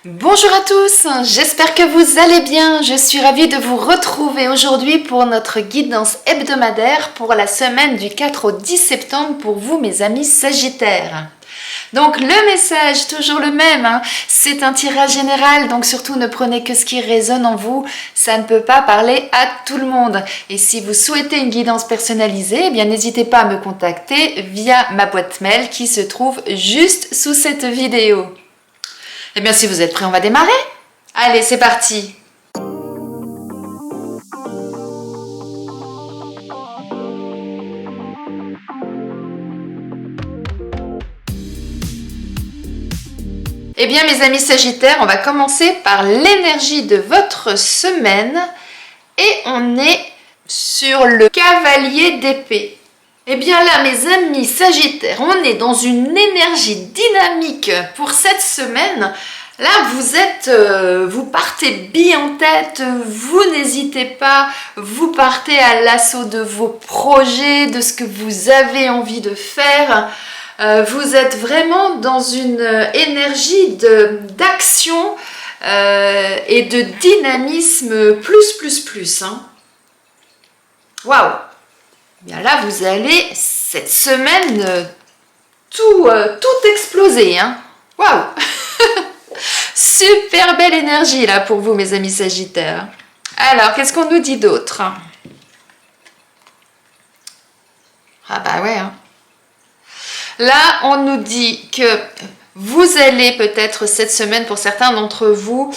Bonjour à tous, j'espère que vous allez bien. Je suis ravie de vous retrouver aujourd'hui pour notre guidance hebdomadaire pour la semaine du 4 au 10 septembre pour vous mes amis Sagittaires. Donc le message, toujours le même, c'est un tirage général, donc surtout ne prenez que ce qui résonne en vous, ça ne peut pas parler à tout le monde. Et si vous souhaitez une guidance personnalisée, eh bien n'hésitez pas à me contacter via ma boîte mail qui se trouve juste sous cette vidéo. Eh bien si vous êtes prêts, on va démarrer. Allez, c'est parti. Eh bien mes amis Sagittaires, on va commencer par l'énergie de votre semaine et on est sur le cavalier d'épée. Eh bien là mes amis Sagittaires, on est dans une énergie dynamique pour cette semaine. Là vous partez bien en tête, vous n'hésitez pas, vous partez à l'assaut de vos projets, de ce que vous avez envie de faire. Vous êtes vraiment dans une énergie d'action et de dynamisme plus. Waouh! Bien là, vous allez cette semaine tout exploser. Waouh! Super belle énergie là pour vous, mes amis Sagittaires. Alors, qu'est-ce qu'on nous dit d'autre? Ah bah ouais. Là, on nous dit que vous allez peut-être cette semaine, pour certains d'entre vous,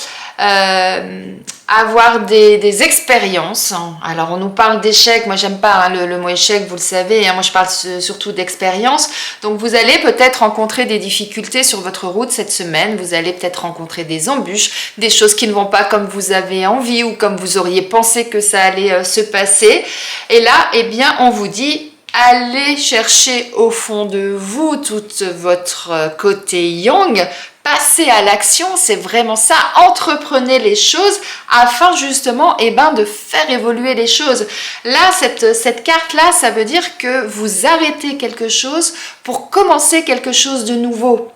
avoir des expériences. Alors, on nous parle d'échecs. Moi, j'aime pas le mot échec, vous le savez. Moi, je parle surtout d'expérience. Donc, vous allez peut-être rencontrer des difficultés sur votre route cette semaine. Vous allez peut-être rencontrer des embûches, des choses qui ne vont pas comme vous avez envie ou comme vous auriez pensé que ça allait se passer. Et là, eh bien, on vous dit... Allez chercher au fond de vous tout votre côté yang, passez à l'action, c'est vraiment ça, entreprenez les choses afin justement de faire évoluer les choses. Là, cette carte-là, ça veut dire que vous arrêtez quelque chose pour commencer quelque chose de nouveau.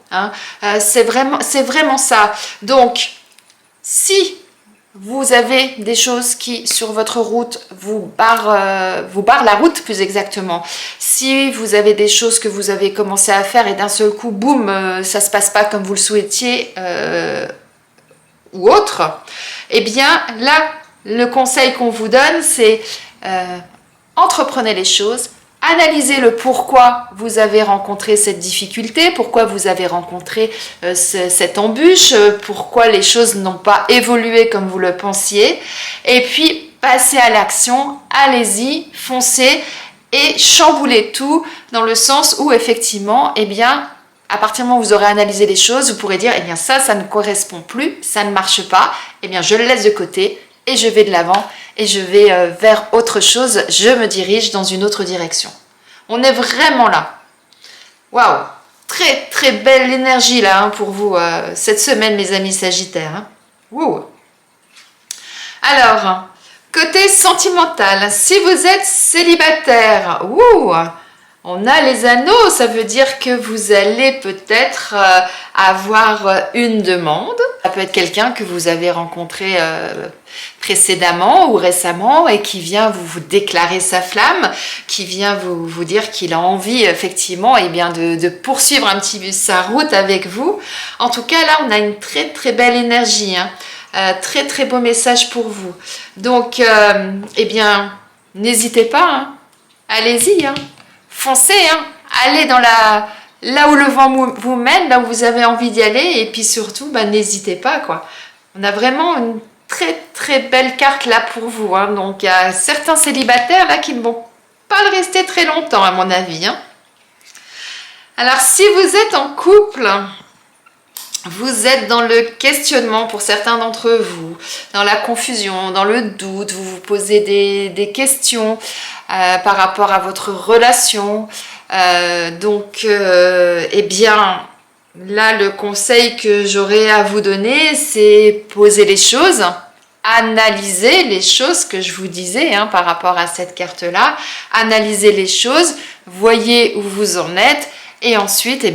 C'est vraiment ça. Donc, si... vous avez des choses qui, sur votre route, vous barrent la route, plus exactement. Si vous avez des choses que vous avez commencé à faire et d'un seul coup, boum, ça se passe pas comme vous le souhaitiez ou autre, eh bien là, le conseil qu'on vous donne, c'est entreprenez les choses. Analysez le pourquoi vous avez rencontré cette difficulté, pourquoi vous avez rencontré cette embûche, pourquoi les choses n'ont pas évolué comme vous le pensiez. Et puis, passez à l'action, allez-y, foncez et chamboulez tout dans le sens où effectivement, à partir du moment où vous aurez analysé les choses, vous pourrez dire, ça ne correspond plus, ça ne marche pas, je le laisse de côté et je vais de l'avant. Et je vais vers autre chose, je me dirige dans une autre direction. On est vraiment là. Waouh! Très très belle énergie là pour vous cette semaine, mes amis Sagittaires. Wow. Alors, côté sentimental, si vous êtes célibataire, on a les anneaux, ça veut dire que vous allez peut-être avoir une demande. Ça peut être quelqu'un que vous avez rencontré précédemment ou récemment et qui vient vous déclarer sa flamme, qui vient vous dire qu'il a envie effectivement de poursuivre un petit peu sa route avec vous. En tout cas, là, on a une très très belle énergie. Très très beau message pour vous. Donc, n'hésitez pas. Allez-y. Foncez, allez là où le vent vous mène, là où vous avez envie d'y aller, et puis surtout, n'hésitez pas, quoi. On a vraiment une très très belle carte là pour vous. Donc il y a certains célibataires là qui ne vont pas le rester très longtemps, à mon avis. Alors si vous êtes en couple, vous êtes dans le questionnement pour certains d'entre vous, dans la confusion, dans le doute, vous vous posez des questions par rapport à votre relation. Là, le conseil que j'aurais à vous donner, c'est poser les choses, analyser les choses que je vous disais par rapport à cette carte-là, analyser les choses, voyez où vous en êtes et ensuite,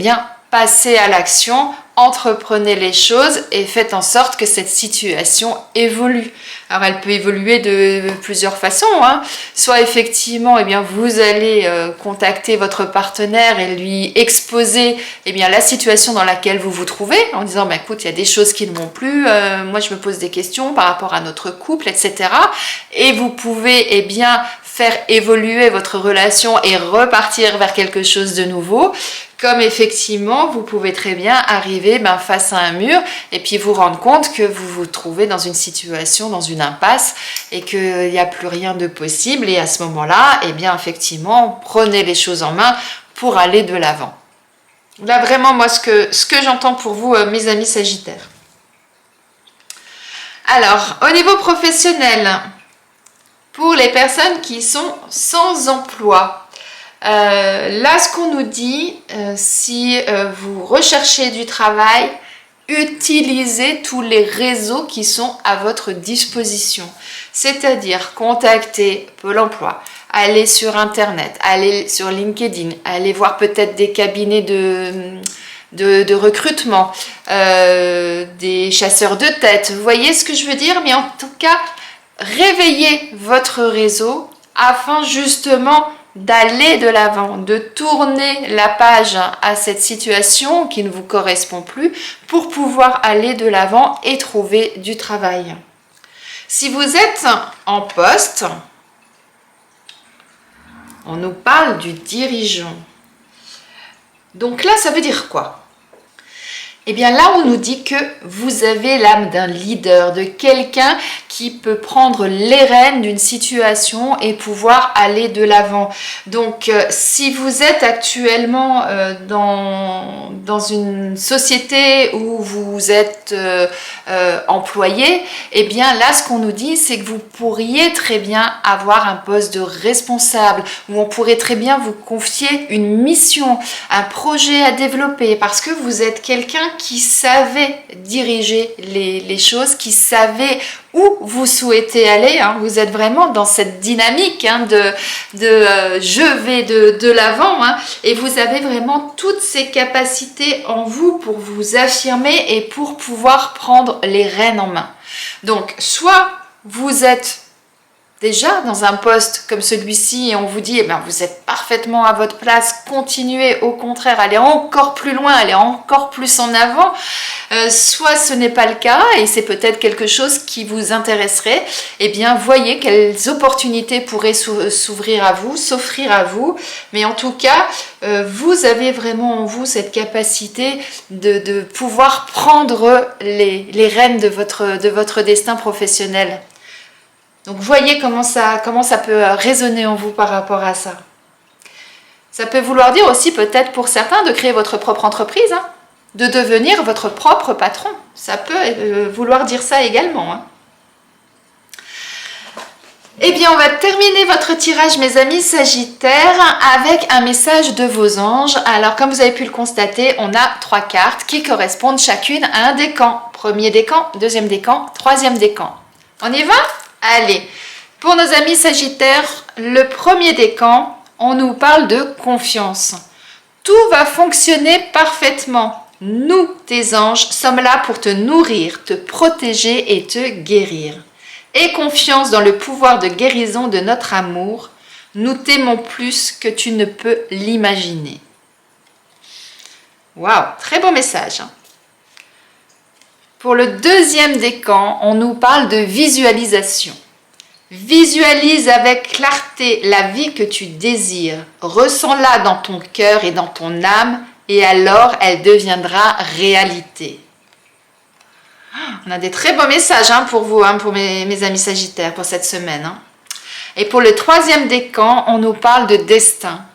passer à l'action entreprenez les choses et faites en sorte que cette situation évolue. Alors elle peut évoluer de plusieurs façons, hein. Soit effectivement, eh bien, vous allez contacter votre partenaire et lui exposer eh bien, la situation dans laquelle vous vous trouvez, en disant bah, écoute, il y a des choses qui ne vont plus, moi je me pose des questions par rapport à notre couple, etc. Et vous pouvez eh bien, faire évoluer votre relation et repartir vers quelque chose de nouveau. Comme effectivement, vous pouvez très bien arriver face à un mur et puis vous rendre compte que vous vous trouvez dans une situation, dans une impasse et qu'il n'y a plus rien de possible. Et à ce moment-là, eh bien effectivement, prenez les choses en main pour aller de l'avant. Là vraiment, moi, ce que j'entends pour vous, mes amis Sagittaires. Alors, au niveau professionnel, pour les personnes qui sont sans emploi, là, ce qu'on nous dit, si vous recherchez du travail, utilisez tous les réseaux qui sont à votre disposition. C'est-à-dire contacter Pôle emploi, aller sur Internet, aller sur LinkedIn, aller voir peut-être des cabinets de recrutement, des chasseurs de tête. Vous voyez ce que je veux dire? Mais en tout cas, réveillez votre réseau afin justement d'aller de l'avant, de tourner la page à cette situation qui ne vous correspond plus pour pouvoir aller de l'avant et trouver du travail. Si vous êtes en poste, on nous parle du dirigeant. Donc là, ça veut dire quoi? Eh bien là, on nous dit que vous avez l'âme d'un leader, de quelqu'un qui peut prendre les rênes d'une situation et pouvoir aller de l'avant. Donc, si vous êtes actuellement dans une société où vous êtes employé, eh bien là, ce qu'on nous dit, c'est que vous pourriez très bien avoir un poste de responsable, où on pourrait très bien vous confier une mission, un projet à développer, parce que vous êtes quelqu'un qui savait diriger les choses, qui savait où vous souhaitez aller, hein. Vous êtes vraiment dans cette dynamique hein, je vais de l'avant hein, et vous avez vraiment toutes ces capacités en vous pour vous affirmer et pour pouvoir prendre les rênes en main. Donc, soit vous êtes déjà dans un poste comme celui-ci et on vous dit eh bien, vous êtes parfaitement à votre place, continuez au contraire, allez encore plus loin, allez encore plus en avant, soit ce n'est pas le cas et c'est peut-être quelque chose qui vous intéresserait, eh bien voyez quelles opportunités pourraient s'offrir à vous, mais en tout cas vous avez vraiment en vous cette capacité de pouvoir prendre les rênes de votre destin professionnel. Donc, voyez comment ça peut résonner en vous par rapport à ça. Ça peut vouloir dire aussi peut-être pour certains de créer votre propre entreprise, hein, de devenir votre propre patron. Ça peut vouloir dire ça également. Hein. Eh bien, on va terminer votre tirage, mes amis Sagittaires, avec un message de vos anges. Alors, comme vous avez pu le constater, on a 3 cartes qui correspondent chacune à un décan. Premier décan, deuxième décan, troisième décan. On y va ? Allez, pour nos amis Sagittaires, le premier décan, on nous parle de confiance. Tout va fonctionner parfaitement. Nous, tes anges, sommes là pour te nourrir, te protéger et te guérir. Aie confiance dans le pouvoir de guérison de notre amour. Nous t'aimons plus que tu ne peux l'imaginer. Waouh, très beau message. Pour le deuxième décan, on nous parle de visualisation. Visualise avec clarté la vie que tu désires. Ressens-la dans ton cœur et dans ton âme et alors elle deviendra réalité. On a des très beaux messages hein, pour vous, hein, pour mes amis Sagittaires, pour cette semaine. Hein. Et pour le troisième décan, on nous parle de destin.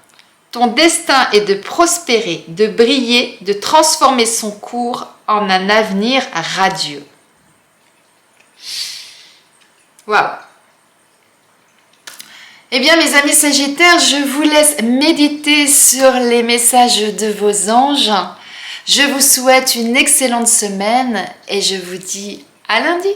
Ton destin est de prospérer, de briller, de transformer son cours en un avenir radieux. Waouh! Eh bien, mes amis Sagittaires, je vous laisse méditer sur les messages de vos anges. Je vous souhaite une excellente semaine et je vous dis à lundi.